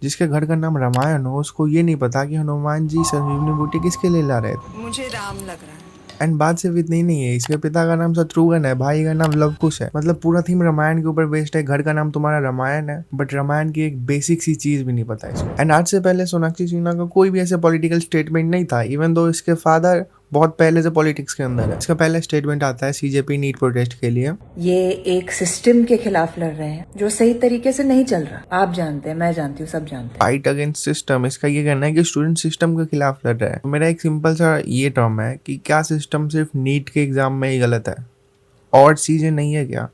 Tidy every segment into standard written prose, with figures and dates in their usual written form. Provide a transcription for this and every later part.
जिसके घर का नाम रामायण हो उसको ये नहीं पता कि हनुमान जी संजीवनी बूटी किसके लिए ला रहे थे। मुझे राम लग रहा है। एंड बात सिर्फ इतनी नहीं है, इसके पिता का नाम शत्रुघ्न है, भाई का नाम लवकुश है। मतलब पूरा थीम रामायण के ऊपर बेस्ड है। घर का नाम तुम्हारा रामायण है बट रामायण की एक बेसिक सी चीज भी नहीं पता इसको। एंड आज से पहले सोनाक्षी सिन्हा का कोई भी ऐसे पॉलिटिकल स्टेटमेंट नहीं था, इवन दो इसके फादर बहुत पहले से पॉलिटिक्स के अंदर है। इसका पहला स्टेटमेंट आता है सीजेपी नीट प्रोटेस्ट के लिए। ये एक सिस्टम के खिलाफ लड़ रहे हैं जो सही तरीके से नहीं चल रहा। आप जानते हैं, मैं जानती हूँ, सब जानते हैं। फाइट अगेंस्ट सिस्टम, इसका ये कहना है कि स्टूडेंट सिस्टम के खिलाफ लड़ रहा है। मेरा एक सिंपल सा ये टर्म है कि क्या सिस्टम सिर्फ नीट के एग्जाम में ही गलत है और चीजें नहीं है क्या?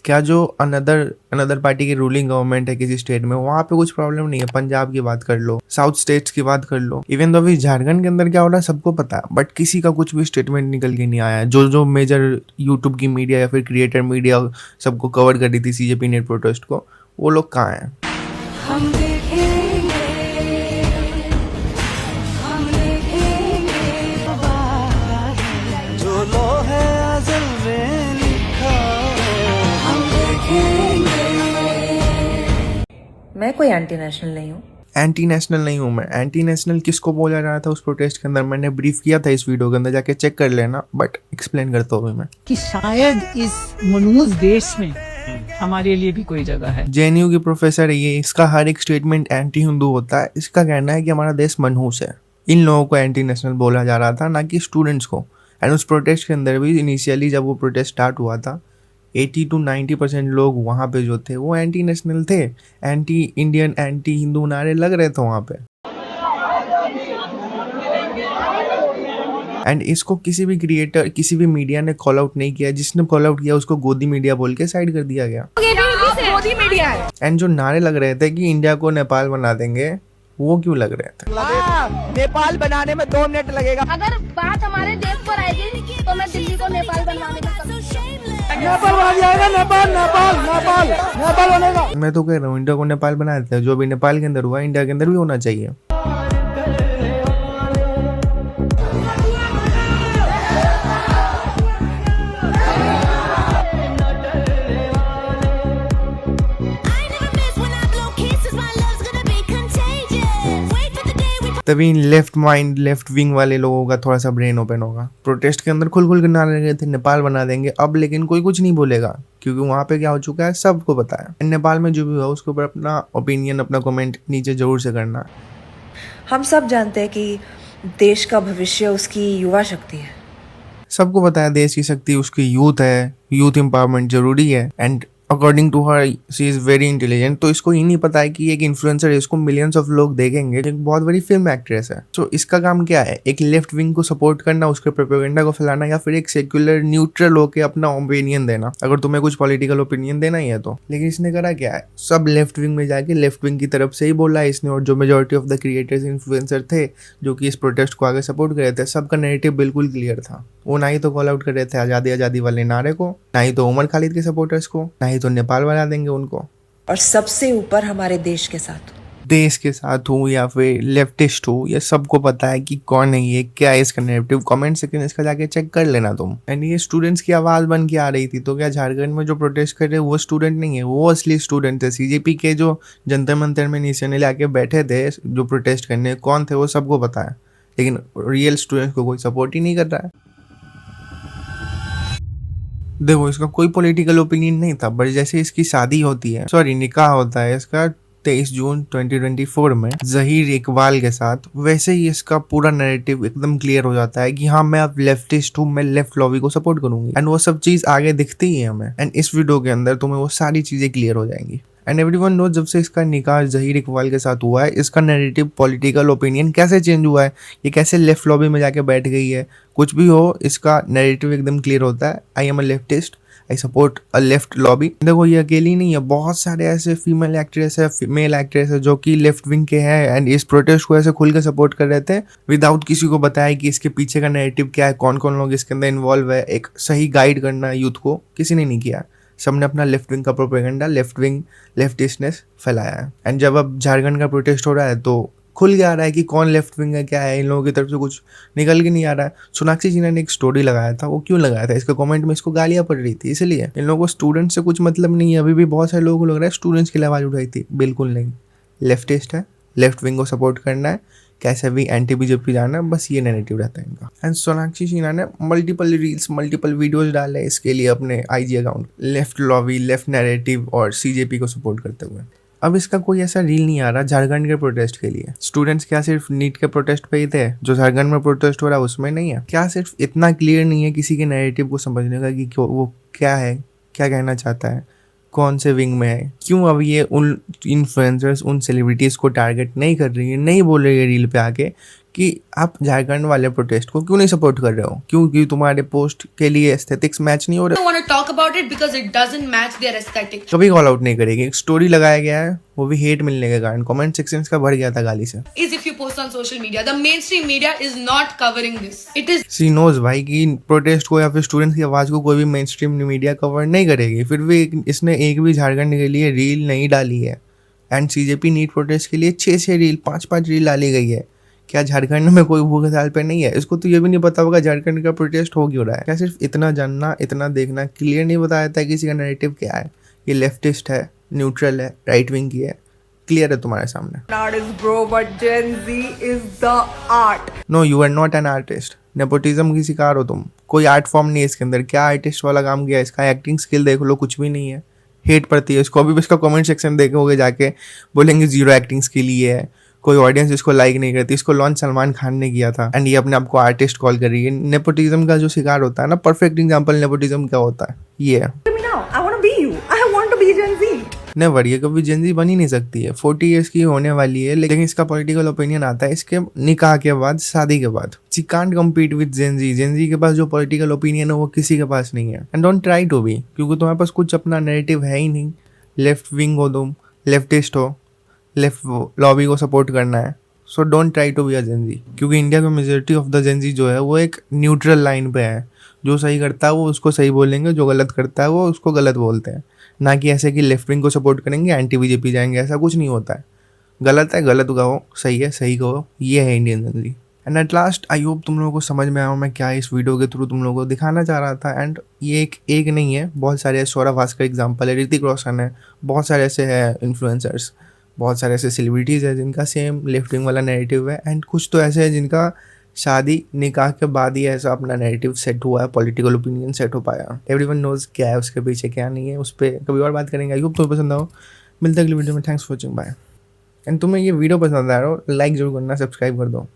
क्या जो अनदर पार्टी की रूलिंग गवर्नमेंट है किसी स्टेट में, वहाँ पे कुछ प्रॉब्लम नहीं है? पंजाब की बात कर लो, साउथ स्टेट्स की बात कर लो, इवन तो अभी झारखंड के अंदर क्या हो रहा है सबको पता है, बट किसी का कुछ भी स्टेटमेंट निकल के नहीं आया है। जो मेजर यूट्यूब की मीडिया या फिर क्रिएटर मीडिया सबको कवर कर रही थी सीजेपी नेट प्रोटेस्ट को, वो लोग कहाँ हैं? हम देखेंगे, जो लोहे अज़ल में लिखा हम देखेंगे। मैं कोई एंटी नेशनल नहीं हूँ। एंटी नेशनल नहीं हूँ मैं। एंटी नेशनल किसको बोला जा रहा था उस प्रोटेस्ट के अंदर, मैंने ब्रीफ किया था इस वीडियो के अंदर, जाके चेक कर लेना, बट एक्सप्लेन करता हूँ मैं कि शायद इस मनूज देश में हमारे लिए भी कोई जगह है। जेएनयू की प्रोफेसर है ये, इसका हर एक स्टेटमेंट एंटी हिंदू होता है। इसका कहना है कि हमारा देश मनहूस है। इन लोगों को एंटी नेशनल बोला जा रहा था, ना कि स्टूडेंट्स को। एंड उस प्रोटेस्ट के अंदर भी इनिशियली जब वो प्रोटेस्ट स्टार्ट हुआ था 80 to 90% लोग वहाँ पे जो थे वो एंटी नेशनल थे, एंटी इंडियन, एंटी हिंदू नारे लग रहे थे वहाँ पे। एंड इसको किसी भी क्रिएटर, किसी भी मीडिया ने कॉल आउट नहीं किया। जिसने कॉल आउट किया उसको गोदी मीडिया बोल के साइड कर दिया गया। एंड जो नारे लग रहे थे कि इंडिया को नेपाल बना देंगे, वो क्यों लग रहे थे? नेपाल बनाने में 2 मिनट लगेगा। अगर बात हमारे देश पर आएगी तो मैं दिल्ली को नेपाल बनवाने का नेपाल बना जाएगा। नेपाल बनेगा। मैं तो कह रहा हूँ इंडिया को नेपाल बना देते हैं। जो भी नेपाल के अंदर हुआ इंडिया के अंदर भी होना चाहिए। तभी लेफ्ट माइंड, लेफ्ट विंग वाले लोगों का थोड़ा सा ब्रेन ओपन होगा। प्रोटेस्ट के अंदर खुल के नारे लगे थे नेपाल बना देंगे, अब लेकिन कोई कुछ नहीं बोलेगा क्योंकि वहाँ पे क्या हो चुका है सबको पता है। नेपाल में जो भी हुआ उसके ऊपर अपना ओपिनियन, अपना कमेंट नीचे जरूर से करना। हम सब जानते हैं कि देश का भविष्य उसकी युवा शक्ति है। सबको पता है देश की शक्ति उसकी यूथ है, यूथ एम्पावरमेंट जरूरी है। And according to her she is very intelligent. तो इसको ये नहीं पता है कि एक इन्फ्लुएंसर है, इसको मिलियंस ऑफ लोग देखेंगे, एक बहुत बड़ी फिल्म एक्ट्रेस है। तो इसका काम क्या है? एक लेफ्ट विंग को सपोर्ट करना, उसके प्रोपेगेंडा को फैलाना, या फिर एक सेक्युलर न्यूट्रल होकर अपना ओपिनियन देना, अगर तुम्हें कुछ पॉलिटिकल ओपिनियन देना ही है तो। लेकिन इसने करा क्या है? सब लेफ्ट विंग में जाके लेफ्ट विंग की तरफ से ही बोला है इसने। और जो majority of the creators, influencer थे जो कि इस प्रोटेस्ट को आगे सपोर्ट कर रहे थे, सबका नैरेटिव बिल्कुल क्लियर था। वो ना ही तो कॉल आउट कर रहे थे आजादी आजादी वाले नारे को, ना ही तो उमर खालिद के सपोर्टर्स को, ना ही तो नेपाल बना देंगे उनको। और सबसे ऊपर हमारे देश के साथ हो या फिर लेफ्टिस्ट हो, ये सबको पता है कि कौन है ये, क्या है इसका नैरेटिव। कमेंट सेक्शन इसका जाके चेक कर लेना तुम। एंड ये स्टूडेंट्स की आवाज बन के आ रही थी। तो क्या झारखंड में जो प्रोटेस्ट कर रहे वो स्टूडेंट नहीं है? वो असली स्टूडेंट थे। सीजेपी के जो जंतर मंतर में निशाने लाके बैठे थे जो प्रोटेस्ट करने, कौन थे वो सबको पता है। लेकिन रियल स्टूडेंट्स को कोई सपोर्ट ही नहीं कर रहा है। देखो इसका कोई पॉलिटिकल ओपिनियन नहीं था, बट जैसे इसकी शादी होती है, सॉरी निकाह होता है इसका 23 जून 2024 में जहीर इकबाल के साथ, वैसे ही इसका पूरा नैरेटिव एकदम क्लियर हो जाता है कि हाँ मैं अब लेफ्टिस्ट हूँ, मैं लेफ्ट लॉबी को सपोर्ट करूंगी। एंड वो सब चीज आगे दिखती ही है हमें। एंड इस वीडियो के अंदर तुम्हें वो सारी चीजें क्लियर हो जाएंगी। एंड एवरीवन नो, जब से इसका निकाह जहीर इकबाल के साथ हुआ है, इसका नैरेटिव, पॉलिटिकल ओपिनियन कैसे चेंज हुआ है, ये कैसे लेफ्ट लॉबी में जाके बैठ गई है। कुछ भी हो, इसका नैरेटिव एकदम क्लियर होता है। I am a leftist, I support a left lobby. देखो ये अकेली नहीं है, बहुत सारे ऐसे फीमेल एक्ट्रेस है, मेल एक्ट्रेस है जो कि लेफ्ट विंग के हैं एंड इस प्रोटेस्ट को ऐसे खुल के सपोर्ट कर रहे थे विदाउट किसी को बताया कि इसके पीछे का नैरेटिव क्या है, कौन कौन लोग इसके अंदर इन्वॉल्व है। एक सही गाइड करना यूथ को किसी ने नहीं किया। सबने अपना लेफ्ट विंग का प्रोपेगेंडा, लेफ्ट विंग, लेफ्टिस्टनेस फैलाया है। एंड जब अब झारखंड का प्रोटेस्ट हो रहा है तो खुल के आ रहा है कि कौन लेफ्ट विंग है, क्या है। इन लोगों की तरफ से कुछ निकल के नहीं आ रहा है। सोनाक्षी सिन्हा ने एक स्टोरी लगाया था, वो क्यों लगाया था? इसके कमेंट में इसको गालियां पड़ रही थी, इसलिए। इन लोगों को स्टूडेंट से कुछ मतलब नहीं है। अभी भी बहुत सारे लोगों को लग रहा है स्टूडेंट्स के लिए आवाज उठाई थी, बिल्कुल नहीं। लेफ्टिस्ट है, लेफ्ट विंग को सपोर्ट करना है, कैसे भी एंटी बीजेपी जाना है, बस ये नैरेटिव रहता है इनका। एंड सोनाक्षी सिन्हा ने मल्टीपल रील्स, मल्टीपल वीडियोस डाले इसके लिए अपने IG account, left lobby, left narrative और सीजेपी को सपोर्ट करते हुए। अब इसका कोई ऐसा रील नहीं आ रहा झारखंड के प्रोटेस्ट के लिए। स्टूडेंट्स क्या सिर्फ नीट के प्रोटेस्ट पे ही थे? जो झारखंड में प्रोटेस्ट हो रहा है उसमें नहीं है क्या? सिर्फ इतना क्लियर नहीं है किसी के नैरेटिव को समझने का कि वो क्या है, क्या कहना चाहता है, कौन से विंग में है? क्यों अब ये उन इन्फ्लुएंसर्स, उन सेलिब्रिटीज़ को टारगेट नहीं कर रही है, नहीं बोल रही है रील पे आके कि आप झारखंड वाले प्रोटेस्ट को क्यों नहीं सपोर्ट कर रहे हो? क्योंकि तुम्हारे पोस्ट के लिए एस्थेटिक्स मैच नहीं हो रहे? want to talk about it because it doesn't match their aesthetic. कभी कॉल आउट नहीं करेगी। एक स्टोरी लगाया गया है, वो भी हेट मिलने के कारण कमेंट सेक्शन का भर गया था गाली से। Is if you post on social media, the mainstream media is not covering this. It is she knows भाई कि प्रोटेस्ट को या फिर स्टूडेंट्स की आवाज़ को कोई भी मेन स्ट्रीम मीडिया कवर नहीं करेगी। फिर भी इसने एक भी झारखंड के लिए रील नहीं डाली है। एंड सीजेपी नीट प्रोटेस्ट के लिए 6 रील, 5 रील डाली गई है। क्या झारखंड में कोई भूख हड़ताल पे नहीं है? इसको तो ये भी नहीं पता होगा झारखंड का प्रोटेस्ट हो क्यों रहा है। क्या सिर्फ इतना जानना, इतना देखना, क्लियर नहीं बताया था किसी का नैरेटिव क्या है? ये लेफ्टिस्ट है, न्यूट्रल है, राइट विंग की है, क्लियर है तुम्हारे सामने। Artist bro, but Gen Z is the art. No, you are not an artist. Nepotism की शिकार हो तुम। कोई आर्ट फॉर्म नहीं है इसके अंदर। क्या आर्टिस्ट वाला काम किया? इसका एक्टिंग स्किल देख लो, कुछ भी नहीं है। हेट पड़ती है इसको। अभी भी इसका कमेंट सेक्शन देखोगे जाके, बोलेंगे जीरो एक्टिंग स्किल ही है, कोई ऑडियंस इसको लाइक नहीं करती। इसको लॉन्च सलमान खान ने किया था एंड ये अपने आप को आर्टिस्ट कॉल कर रही है। नेपोटिज्म का जो शिकार होता है ना, परफेक्ट एग्जांपल नेपोटिज्म क्या होता है ये है। I want to be you. I want to be Gen Z. Never, ये कभी जेनजी बन ही नहीं सकती है। 40 ईयर्स की होने वाली है, लेकिन इसका पॉलिटिकल ओपिनियन आता है इसके निकाह के बाद, शादी के बाद। She can't compete with Gen Z. Gen Z के पास जो पॉलिटिकल ओपिनियन है वो किसी के पास नहीं है। And don't try to be, क्योंकि तुम्हारे पास कुछ अपना नैरेटिव है ही नहीं। लेफ्ट विंग हो तुम, लेफ्टिस्ट हो, लेफ्ट लॉबी को सपोर्ट करना है। So don't try to be a gen Z, क्योंकि इंडिया का मेजोरिटी ऑफ द जेनजी जो है वो एक न्यूट्रल लाइन पे है। जो सही करता है वो उसको सही बोलेंगे, जो गलत करता है वो उसको गलत बोलते हैं। ना कि ऐसे कि लेफ्ट विंग को सपोर्ट करेंगे, एंटी बीजेपी जाएंगे, ऐसा कुछ नहीं होता है। गलत है गलत कहो, सही है सही कहो, ये है Indian Gen Z. And at last I hope तुम लोगों को समझ में आया मैं क्या इस वीडियो के थ्रू तुम लोगों को दिखाना चाह रहा था। एंड ये एक नहीं है, बहुत सारे सौरभ भास्कर एग्जाम्पल है, ऋतिक रोशन है, बहुत सारे ऐसे हैं इन्फ्लुएंसर्स, बहुत सारे ऐसे सेलिब्रिटीज़ हैं जिनका सेम लेफ्ट विंग वाला नैरेटिव है। एंड कुछ तो ऐसे हैं जिनका शादी निकाह के बाद ही ऐसा अपना नैरेटिव सेट हुआ है, पॉलिटिकल ओपिनियन सेट हो पाया। एवरीवन नोज क्या है उसके पीछे, क्या नहीं है, उस पर कभी और बात करेंगे। आई होप तुम्हें पसंद आओ। मिलते अगली वीडियो में। Thanks for watching, bye. And तुम्हें ये वीडियो पसंद आ रहा हो, लाइक जरूर करना, सब्सक्राइब कर दो।